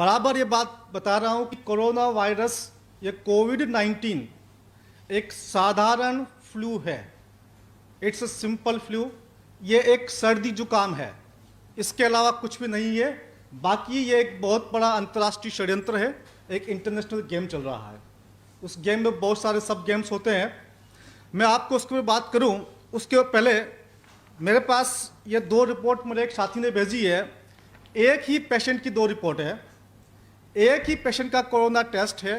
बराबर ये बात बता रहा हूं कि कोरोना वायरस, ये कोविड-19 एक साधारण फ्लू है। It's a simple flu. ये एक सर्दी जुकाम है, इसके अलावा कुछ भी नहीं है। बाकी ये एक बहुत बड़ा अंतर्राष्ट्रीय षड्यंत्र है। एक इंटरनेशनल गेम चल रहा है, उस गेम में बहुत सारे सब गेम्स होते हैं। मैं आपको उसके में बात करूं उसके पहले मेरे पास ये दो रिपोर्ट मेरे एक साथी ने भेजी है। एक ही पेशेंट की दो रिपोर्ट है, एक ही पेशेंट का कोरोना टेस्ट है,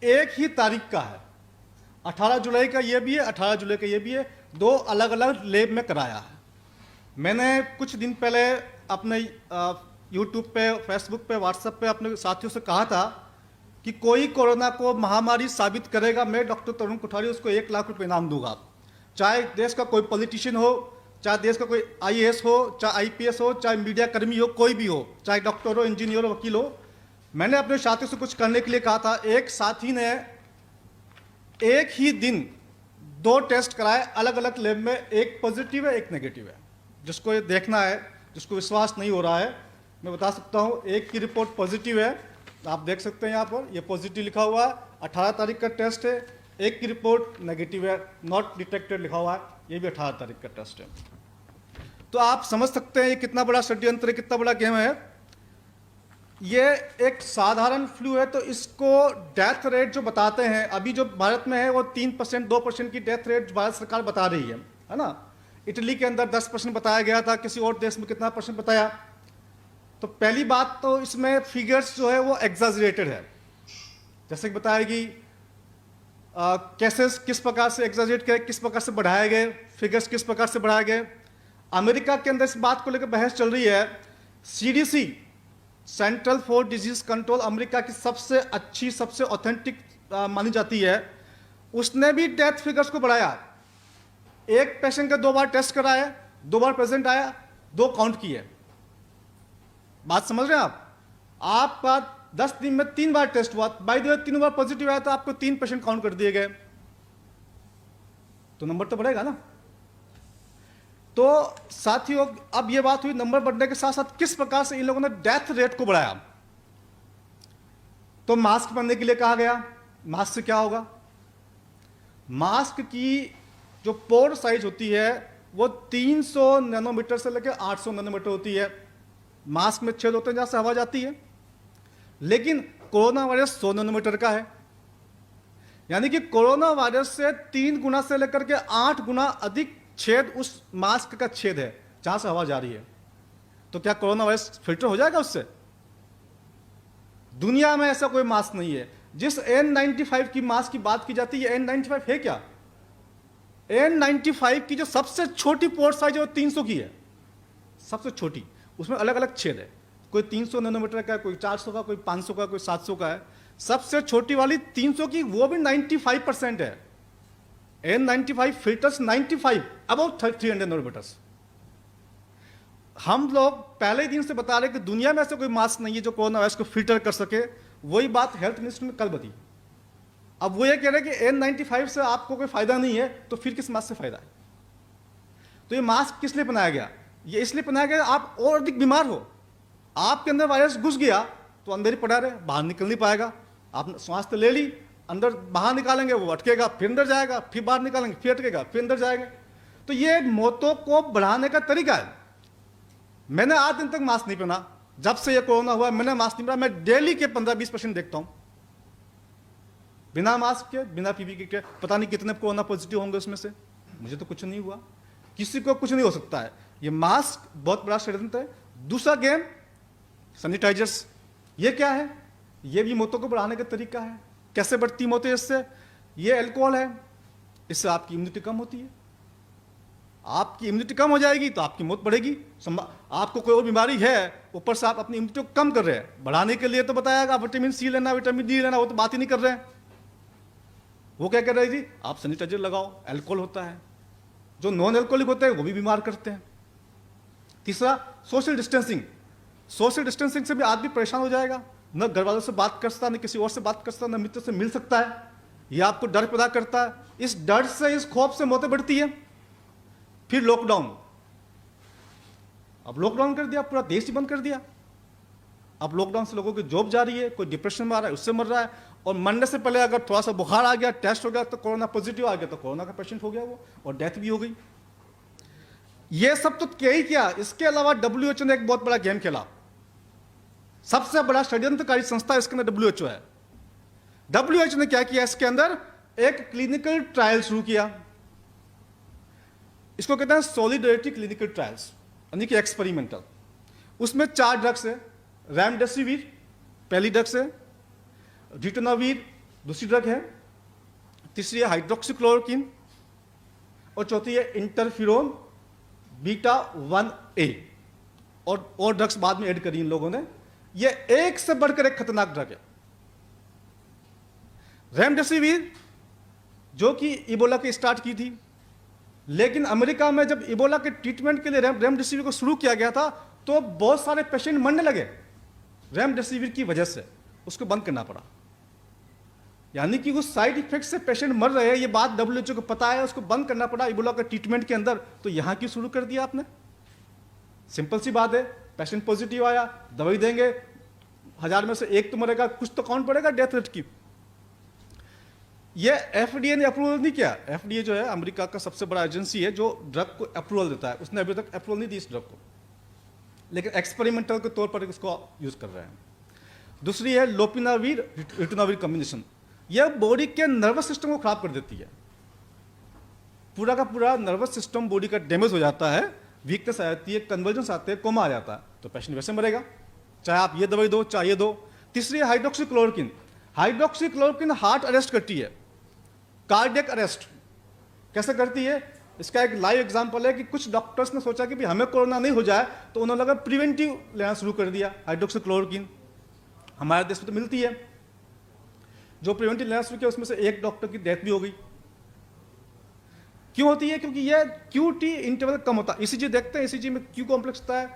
एक ही तारीख का है। 18 जुलाई का ये भी है, 18 जुलाई का ये भी है। दो अलग अलग लैब में कराया है। मैंने कुछ दिन पहले अपने यूट्यूब पे, फेसबुक पे, व्हाट्सएप पे अपने साथियों से कहा था कि कोई कोरोना को महामारी साबित करेगा, मैं डॉक्टर तरुण कोठारी उसको 1 लाख रुपये इनाम दूंगा। चाहे देश का कोई पॉलिटिशियन हो, चाहे देश का कोई IAS हो, चाहे IPS हो, चाहे मीडिया कर्मी हो, कोई भी हो, चाहे डॉक्टर हो, इंजीनियर हो, वकील हो। मैंने अपने साथियों से कुछ करने के लिए कहा था। एक साथी ने एक ही दिन 2 टेस्ट कराए अलग अलग लैब में, एक पॉजिटिव है, एक नेगेटिव है। जिसको ये देखना है, जिसको विश्वास नहीं हो रहा है, मैं बता सकता हूँ। एक की रिपोर्ट पॉजिटिव है, आप देख सकते हैं यहाँ पर, ये पॉजिटिव लिखा हुआ है, 18 तारीख का टेस्ट है। एक की रिपोर्ट नेगेटिव है, नॉट डिटेक्टेड लिखा हुआ है, ये भी 18 तारीख का टेस्ट है। तो आप समझ सकते हैं ये कितना बड़ा षड्यंत्र है, कितना बड़ा गेम है। ये एक साधारण फ्लू है, तो इसको डेथ रेट जो बताते हैं अभी जो भारत में है वो 3%, 2% की डेथ रेट भारत सरकार बता रही है ना। इटली के अंदर 10% बताया गया था, किसी और देश में कितना % बताया। तो पहली बात तो इसमें फिगर्स जो है वो एग्जैजरेटेड है। जैसे कि बताया कि केसेस किस प्रकार से एग्जैजरेट किए, किस प्रकार से बढ़ाए गए, फिगर्स किस प्रकार से बढ़ाए गए। अमेरिका के अंदर इस बात को लेकर बहस चल रही है। CDC, central for disease control, America की सबसे अच्छी, सबसे ऑथेंटिक मानी जाती है, उसने भी डेथ फिगर्स को बढ़ाया। एक पेशेंट का 2 बार टेस्ट कराया, 2 बार प्रेजेंट आया, 2 काउंट किए। बात समझ रहे हैं आप? आपका 10 दिन में 3 बार टेस्ट हुआ, by the way 3 bar positive आया, तो आपको 3 पेशेंट काउंट कर दिए गए, तो नंबर तो बढ़ेगा ना। तो साथियों, अब ये बात हुई नंबर बढ़ने के साथ साथ किस प्रकार से इन लोगों ने डेथ रेट को बढ़ाया। तो मास्क पहनने के लिए कहा गया। मास्क से क्या होगा? मास्क की जो पोर साइज होती है वो 300 नैनोमीटर से लेकर 800 नैनोमीटर होती है। मास्क में छेद होते हैं जहां से हवा जाती है। लेकिन कोरोना वायरस 100 नैनोमीटर का है, यानी कि कोरोना वायरस से 3 गुना से लेकर के 8 गुना अधिक छेद उस मास्क का छेद है जहां से हवा जा रही है। तो क्या कोरोना वायरस फिल्टर हो जाएगा उससे? दुनिया में ऐसा कोई मास्क नहीं है। जिस N95 की मास्क की बात की जाती है, N95 है क्या? N95 की जो सबसे छोटी पोर्ट साइज है वो 300 की है, सबसे छोटी। उसमें अलग अलग छेद है, कोई 300 नैनोमीटर का है, कोई 400 का, कोई 500 का, कोई 700 का है। सबसे छोटी वाली 300 की, वो भी 95% है। N95 filters 95 about 300 nanometres. हम लोग पहले दिन से बता रहे कि दुनिया में ऐसा कोई मास्क नहीं है जो कोरोना वायरस को फिल्टर कर सके। वही बात हेल्थ मिनिस्टर ने कल बती। अब वो ये कह रहे हैं कि N95 से आपको कोई फायदा नहीं है, तो फिर किस मास्क से फायदा है? तो ये मास्क किस लिए बनाया गया? ये इसलिए बनाया गया आप और अधिक बीमार हो, आपके अंदर वायरस घुस गया तो अंदर ही पड़ा रहे, बाहर निकल नहीं पाएगा। आपने सांस तो ले ली, अंदर बाहर निकालेंगे वो अटकेगा, फिर अंदर जाएगा, फिर बाहर निकालेंगे फिर अटकेगा, फिर अंदर जाएगा। तो ये मौतों को बढ़ाने का तरीका है। मैंने आज दिन तक मास्क नहीं पहना, जब से ये कोरोना हुआ मैंने मास्क नहीं पहना। मैं डेली के 15-20% देखता हूं बिना मास्क के, बिना PPE के। पता नहीं कितने कोरोना पॉजिटिव होंगे उसमें से, मुझे तो कुछ नहीं हुआ, किसी को कुछ नहीं हो सकता है। ये मास्क बहुत बड़ा षड्यंत्र है। दूसरा गेम सैनिटाइजर्स, ये क्या है? ये भी मौतों को बढ़ाने का तरीका है। कैसे बढ़ती मौतें इससे? ये अल्कोहल है, इससे आपकी इम्यूनिटी कम होती है। आपकी इम्यूनिटी कम हो जाएगी तो आपकी मौत बढ़ेगी। आपको कोई और बीमारी है, ऊपर से आप अपनी इम्यूनिटी को कम कर रहे हैं। बढ़ाने के लिए तो बताया विटामिन C लेना, विटामिन D लेना, वो तो बात ही नहीं कर रहे हैं। वो क्या कर रहे जी? आप सैनिटाइजर लगाओ, अल्कोहल होता है, जो नॉन अल्कोहलिक होते हैं वो भी बीमार करते हैं। तीसरा सोशल डिस्टेंसिंग। सोशल डिस्टेंसिंग से भी आदमी परेशान हो जाएगा, न घर वालों से बात कर सकता, न किसी और से बात कर सकता, न मित्र से मिल सकता है। यह आपको डर पैदा करता है। इस डर से, इस खौफ से मौतें बढ़ती है। फिर लॉकडाउन, अब लॉकडाउन कर दिया, पूरा देश ही बंद कर दिया। अब लॉकडाउन से लोगों की जॉब जा रही है, कोई डिप्रेशन में आ रहा है, उससे मर रहा है, और मरने से पहले अगर थोड़ा सा बुखार आ गया, टेस्ट हो गया तो कोरोना पॉजिटिव आ गया, तो कोरोना का पेशेंट हो गया वो, और डेथ भी हो गई। ये सब तो क्या ही क्या, इसके अलावा WHO ने एक बहुत बड़ा गेम खेला। सबसे बड़ा षड्यंत्रकारी संस्था इसके अंदर WHO है। WHO ने क्या किया, इसके अंदर एक क्लिनिकल ट्रायल शुरू किया। इसको कहते हैं सॉलिडरिटी क्लिनिकल ट्रायल्स, यानी कि एक्सपेरिमेंटल। उसमें 4 ड्रग्स है। रेमडेसिविर पहली ड्रग्स है, रिटोनाविर दूसरी ड्रग है, तीसरी है हाइड्रोक्सीक्लोरोक्विन, और चौथी है इंटरफेरोन बीटा 1A, और ड्रग्स बाद में ऐड करी इन लोगों ने। ये एक से बढ़कर एक खतरनाक ड्रग है। रेमडेसिविर जो कि इबोला की स्टार्ट की थी, लेकिन अमेरिका में जब इबोला के ट्रीटमेंट के लिए रेमडेसिविर को शुरू किया गया था तो बहुत सारे पेशेंट मरने लगे रेमडेसिविर की वजह से, उसको बंद करना पड़ा। यानी कि उस साइड इफेक्ट से पेशेंट मर रहे हैं, ये बात WHO को पता है, उसको बंद करना पड़ा इबोला के ट्रीटमेंट के अंदर। तो यहां क्यों शुरू कर दिया आपने? सिंपल सी बात है, पेशेंट पॉजिटिव आया, दवाई देंगे, 1000 में से 1 तो मरेगा, कुछ तो काउंट पड़ेगा डेथ रेट की। ये FDA ने अप्रूवल नहीं किया। FDA जो है अमेरिका का सबसे बड़ा एजेंसी है जो ड्रग को अप्रूवल देता है, उसने अभी तक अप्रूवल नहीं दी इस ड्रग को, लेकिन एक्सपेरिमेंटल के तौर पर इसको यूज कर रहे हैं। दूसरी है लोपिनाविर रिटोनाविर कॉम्बिनेशन। यह बॉडी के नर्वस सिस्टम को खराब कर देती है, पूरा का पूरा नर्वस सिस्टम बॉडी का डैमेज हो जाता है, वीकनेस आ जाती है, कन्वर्जेंस आते हैं, कोमा आ जाता है, तो पेशेंट वैसे मरेगा, चाहे आप ये दवाई दो चाहे ये दो। तीसरी है हाइड्रोक्सीक्लोरोक्विन। हाइड्रोक्सीक्लोरोक्विन हार्ट अरेस्ट करती है, कार्डियक अरेस्ट। कैसे करती है? इसका एक लाइव एग्जांपल है कि कुछ डॉक्टर्स ने सोचा कि भी हमें कोरोना नहीं हो जाए, तो उन्होंने लगा प्रिवेंटिव लेना शुरू कर दिया हाइड्रोक्सीक्लोरोक्विन। हमारे देश में तो मिलती है। जो प्रिवेंटिव लेना शुरू किया उसमें से एक डॉक्टर की डेथ भी हो गई। क्यों होती है? क्योंकि यह QT इंटरवल कम होता है। ECG देखते हैं, ECG में Q कॉम्प्लेक्स होता है,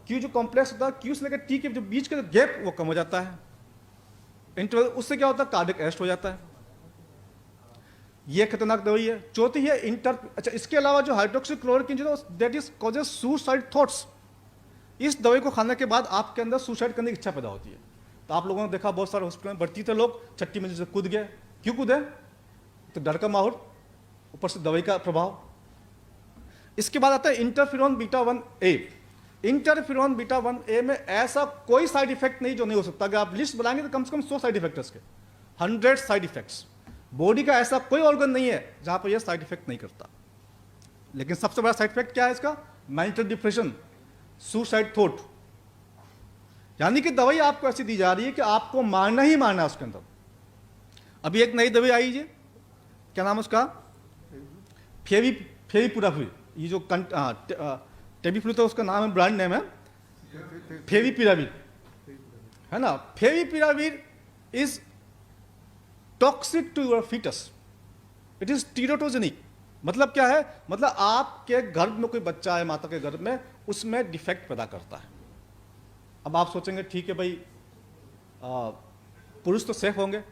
Q जो कॉम्प्लेक्स होता है, Q से लेकर T के जो बीच का गैप वो कम हो जाता है इंटरवल। उससे क्या होता है? कार्डियक अरेस्ट हो जाता है। ये खतरनाक दवाई है। चौथी है अच्छा, इसके अलावा जो हाइड्रोक्सीक्लोरोक्विन जो that is causes suicide thoughts. इस दवाई को खाने के बाद आपके अंदर सुसाइड करने की इच्छा पैदा होती है। तो आप लोगों ने देखा बहुत सारे हॉस्पिटल में भर्ती थे लोग, छठी मंजिल से कूद गए। क्यों कूदे? तो डर का माहौल, ऊपर से दवाई का प्रभाव। इसके बाद आता है interferon beta 1A। Interferon beta 1A में ऐसा कोई साइड इफेक्ट नहीं जो नहीं हो सकता। अगर आप लिस्ट बनाएंगे तो कम से कम 100 साइड इफेक्ट है इसके, 100 साइड इफेक्ट्स। बॉडी का ऐसा कोई ऑर्गन नहीं है जहां पर यह साइड इफेक्ट नहीं करता। लेकिन सबसे बड़ा साइड इफेक्ट क्या है इसका? Mental depression, suicide thought. यानी कि दवाई आपको ऐसी दी जा रही है कि आपको मारना ही मारना है उसके अंदर। अभी एक नई दवाई आई है, क्या नाम है उसका? फेविपिराविर। ये जो टेमीफ्लू तो उसका नाम है, ब्रांड नेम है, फेविपिराविर है ना। Favipiravir is toxic to your foetus, it is teratogenic. मतलब क्या है? मतलब आपके गर्भ में कोई बच्चा है, माता के गर्भ में, उसमें डिफेक्ट पैदा करता है। अब आप सोचेंगे ठीक है भाई, पुरुष तो सेफ होंगे,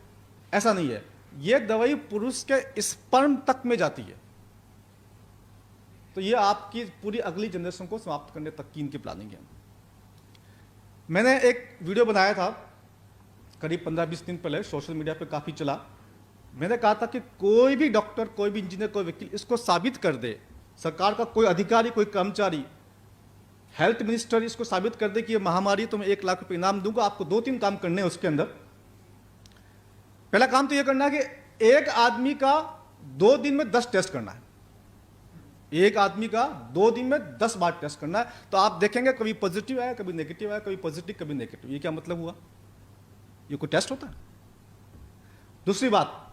ऐसा नहीं है। यह दवाई पुरुष के स्पर्म तक में जाती है। तो ये आपकी पूरी अगली जनरेशन को समाप्त करने तक की इनकी प्लानिंग है। मैंने एक वीडियो बनाया था करीब 15-20 दिन पहले, सोशल मीडिया पे काफ़ी चला। मैंने कहा था कि कोई भी डॉक्टर, कोई भी इंजीनियर, कोई वकील इसको साबित कर दे, सरकार का कोई अधिकारी, कोई कर्मचारी, हेल्थ मिनिस्टर इसको साबित कर दे कि ये महामारी, तो मैं 1 लाख रुपये इनाम दूंगा। आपको 2-3 काम करने हैं उसके अंदर। पहला काम तो ये करना है कि एक आदमी का 2 दिन में 10 टेस्ट करना है। एक आदमी का 2 दिन में 10 बार टेस्ट करना है। तो आप देखेंगे कभी पॉजिटिव आया, कभी नेगेटिव आया, कभी पॉजिटिव कभी नेगेटिव। ये क्या मतलब हुआ? ये कोई टेस्ट होता है? दूसरी बात,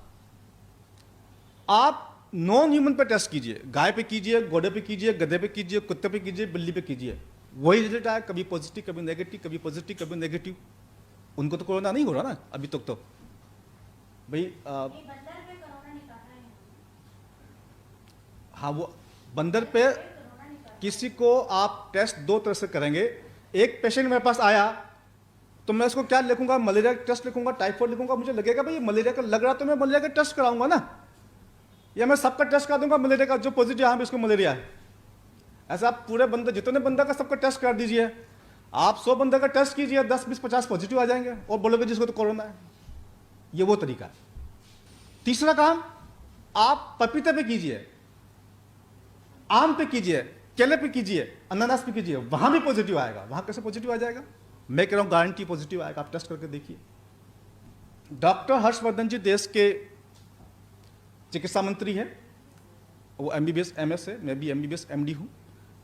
आप नॉन ह्यूमन पे टेस्ट कीजिए, गाय पे कीजिए, घोड़े पे कीजिए, गधे पे कीजिए, कुत्ते पे कीजिए, बिल्ली पे कीजिए, वही रिजल्ट आया, कभी पॉजिटिव कभी नेगेटिव, कभी पॉजिटिव कभी नेगेटिव। उनको तो कोरोना नहीं हो रहा ना अभी तक। तो भाई हाँ, वो बंदर पे किसी को आप टेस्ट 2 तरह से करेंगे। एक पेशेंट मेरे पास आया तो मैं उसको क्या लिखूंगा? मलेरिया का टेस्ट लिखूंगा, टाइफाइड लिखूंगा। मुझे लगेगा भाई मलेरिया का लग रहा तो मैं मलेरिया का टेस्ट कराऊंगा ना, या मैं सबका टेस्ट करा दूंगा मलेरिया का, जो पॉजिटिव, हाँ इसको मलेरिया है। ऐसा आप पूरे बंदे, जितने बंदा का सबका टेस्ट करा दीजिए। आप 100 बंदे का टेस्ट कीजिए, 10, 20, 50 पॉजिटिव आ जाएंगे और बोलोगे जिसको तो कोरोना है। ये वो तरीका है। तीसरा काम, आप पपीते पे कीजिए, आम पे कीजिए, केले पे कीजिए, अनानास पे कीजिए, वहां भी पॉजिटिव आएगा। वहां कैसे पॉजिटिव आ जाएगा? मैं कह रहा हूं गारंटी पॉजिटिव आएगा, आप टेस्ट करके देखिए। डॉक्टर हर्षवर्धन जी देश के चिकित्सा मंत्री है, वो MBBS MS है, मैं भी MBBS MD हूं।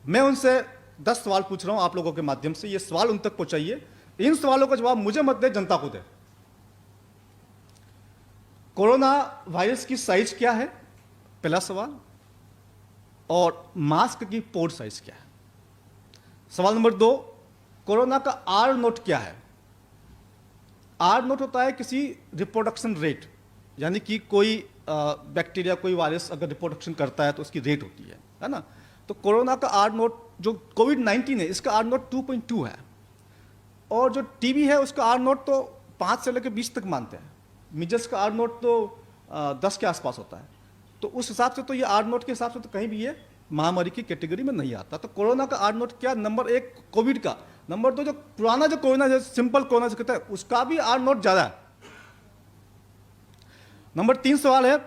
मैं उनसे 10 सवाल पूछ रहा हूं आप लोगों के माध्यम से, ये सवाल उन तक पहुंचाइए। इन सवालों का जवाब मुझे मत दे, जनता को दे। कोरोना वायरस की साइज क्या है, पहला सवाल। और मास्क की पोर साइज क्या है। सवाल नंबर 2, कोरोना का R नोट क्या है। R नोट होता है किसी रिप्रोडक्शन रेट, यानी कि कोई बैक्टीरिया, कोई वायरस अगर रिप्रोडक्शन करता है तो उसकी रेट होती है ना। तो कोरोना का R नोट, जो कोविड-19 है, इसका R नोट 2.2 है। और जो TB है उसका R नोट तो 5 से लेकर 20 तक मानते हैं। मिजल्स का R नोट तो 10 के आसपास होता है। तो उस हिसाब से तो ये R नोट के हिसाब से तो कहीं भी ये महामारी की कैटेगरी में नहीं आता। तो कोरोना का R नोट क्या, नंबर 1 कोविड का, नंबर 2 जो पुराना जो कोरोना, जो सिंपल कोरोना से कहते हैं, उसका भी R नोट ज्यादा है। नंबर 3 सवाल है,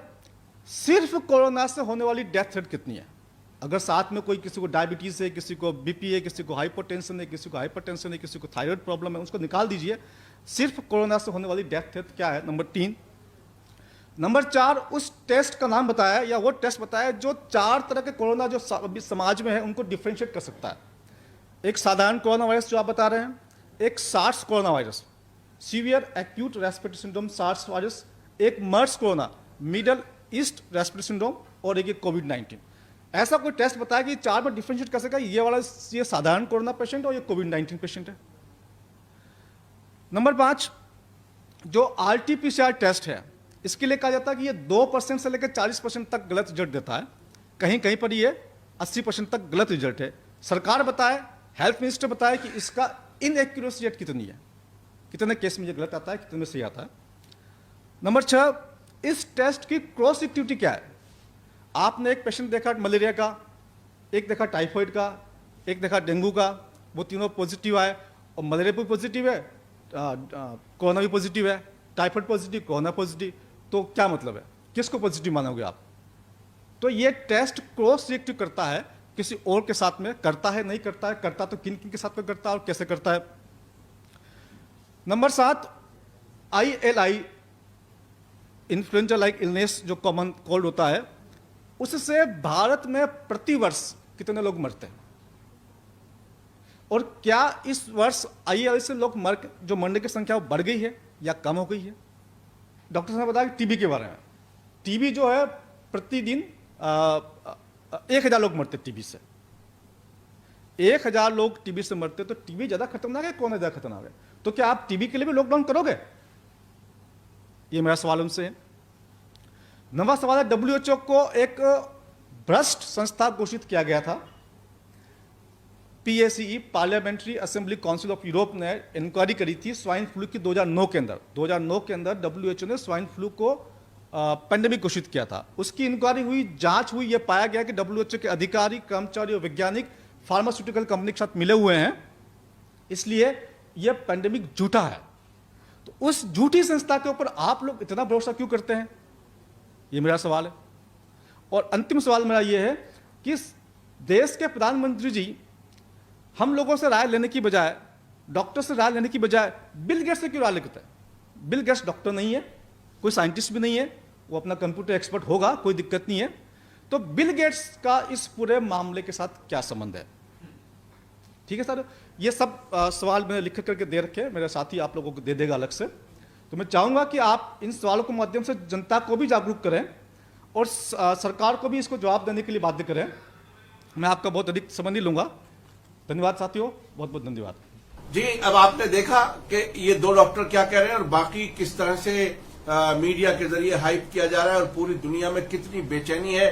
सिर्फ कोरोना से होने वाली डेथ रेट कितनी है। अगर साथ में कोई, किसी को डायबिटीज है, किसी को BP है, किसी को हाइपरटेंशन है, किसी को हाइपरटेंशन है, किसी को थायराइड प्रॉब्लम है, उसको निकाल दीजिए। सिर्फ कोरोना से होने वाली डेथ रेट क्या है, नंबर 3। नंबर 4, उस टेस्ट का नाम बताया या वो टेस्ट बताया जो 4 तरह के कोरोना जो समाज में है उनको डिफ्रेंशिएट कर सकता है। एक साधारण कोरोना वायरस जो आप बता रहे हैं, एक SARS corona virus, severe acute respiratory syndrome SARS virus, एक MERS corona, middle east respiratory syndrome, और एक कोविड-19। ऐसा कोई टेस्ट बताया कि 4 में डिफ्रेंशिएट कर सकेगा, ये वाला ये साधारण कोरोना पेशेंट और ये कोविड-19 पेशेंट है। नंबर 5, जो RT-PCR टेस्ट है, इसके लिए कहा जाता है कि ये 2% से लेकर 40% तक गलत रिजल्ट देता है। कहीं कहीं पर ये 80% तक गलत रिजल्ट है। सरकार बताए, हेल्थ मिनिस्टर बताए कि इसका इनएक्यूरेसी रेट कितनी है, कितने केस में ये गलत आता है, कितने में सही आता है। नंबर 6, इस टेस्ट की क्रॉस एक्टिविटी क्या है। आपने एक पेशेंट देखा मलेरिया का, एक देखा टाइफाइड का, एक देखा डेंगू का, वो तीनों पॉजिटिव आए, और मलेरिया भी पॉजिटिव है, कोरोना भी पॉजिटिव है, टाइफाइड पॉजिटिव, कोरोना पॉजिटिव। तो क्या मतलब है, किसको पॉजिटिव मानोगे आप? तो ये टेस्ट क्रॉस रिएक्टिव करता है, किसी और के साथ में करता है, नहीं करता है, करता तो किन किन के साथ में करता है और कैसे करता है। Number 7, ILI, influenza like illness, जो कॉमन कोल्ड होता है, उससे भारत में प्रतिवर्ष कितने लोग मरते हैं, और क्या इस वर्ष ILI से लोग जो मरने की संख्या बढ़ गई है या कम हो गई है। डॉक्टर साहब ने बताया TB के बारे में। TB जो है प्रतिदिन 1000 लोग मरते TB से। 1000 लोग TB से मरते, तो TB ज्यादा खतरनाक है, कौन ज्यादा खतरनाक है? तो क्या आप TB के लिए भी लॉकडाउन करोगे? ये मेरा सवाल उनसे है। नवा सवाल है, WHO को एक भ्रष्ट संस्था घोषित किया गया था। PACE, parliamentary assembly council of Europe ने इंक्वायरी करी थी स्वाइन फ्लू की 2009 के अंदर। 2009 के अंदर WHO ने स्वाइन फ्लू को पेंडेमिक घोषित किया था। उसकी इंक्वायरी हुई, जांच हुई, यह पाया गया कि WHO के अधिकारी, कर्मचारी और वैज्ञानिक फार्मास्यूटिकल कंपनी के साथ मिले हुए हैं, इसलिए यह पेंडेमिक झूठा है। तो उस झूठी संस्था के ऊपर आप लोग इतना भरोसा क्यों करते हैं, ये मेरा सवाल है। और अंतिम सवाल मेरा यह है कि देश के प्रधानमंत्री जी हम लोगों से राय लेने की बजाय, डॉक्टर से राय लेने की बजाय बिल गेट्स से क्यों राय लेते हैं? बिल गेट्स डॉक्टर नहीं है, कोई साइंटिस्ट भी नहीं है, वो अपना कंप्यूटर एक्सपर्ट होगा, कोई दिक्कत नहीं है। तो बिल गेट्स का इस पूरे मामले के साथ क्या संबंध है? ठीक है सर, ये सब सवाल मैंने लिख करके दे रखे, मेरे साथी आप लोगों को दे देगा अलग से। तो मैं चाहूंगा कि आप इन सवालों के माध्यम से जनता को भी जागरूक करें और सरकार को भी इसको जवाब देने के लिए बाध्य करें। मैं आपका बहुत अधिक समय नहीं लूंगा। धन्यवाद साथियों, बहुत बहुत धन्यवाद जी। अब आपने देखा कि ये 2 डॉक्टर क्या कह रहे हैं और बाकी किस तरह से मीडिया के जरिए हाइप किया जा रहा है, और पूरी दुनिया में कितनी बेचैनी है।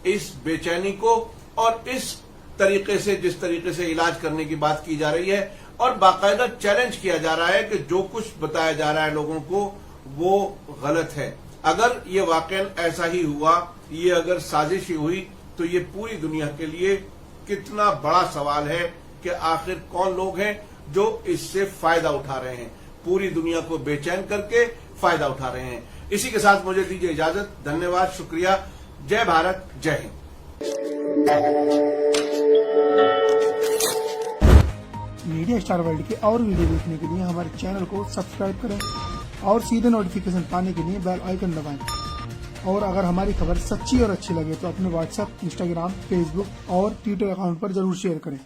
इस बेचैनी को और इस तरीके से, जिस तरीके से इलाज करने की बात की जा रही है, और बाकायदा चैलेंज किया जा रहा है कि जो कुछ बताया जा रहा है लोगों को वो गलत है। अगर ये वाकई ऐसा ही हुआ, ये अगर साजिश ही हुई, तो ये पूरी दुनिया के लिए कितना बड़ा सवाल है कि आखिर कौन लोग हैं जो इससे फायदा उठा रहे हैं, पूरी दुनिया को बेचैन करके फायदा उठा रहे हैं। इसी के साथ मुझे दीजिए इजाजत। धन्यवाद, शुक्रिया। जय भारत, जय हिंद। मीडिया स्टार वर्ल्ड के और वीडियो देखने के लिए हमारे चैनल को सब्सक्राइब करें और सीधे नोटिफिकेशन पाने के लिए बेल आइकन दबाएं। और अगर हमारी खबर सच्ची और अच्छी लगे तो अपने व्हाट्सएप, इंस्टाग्राम, फेसबुक और ट्विटर अकाउंट पर जरूर शेयर करें।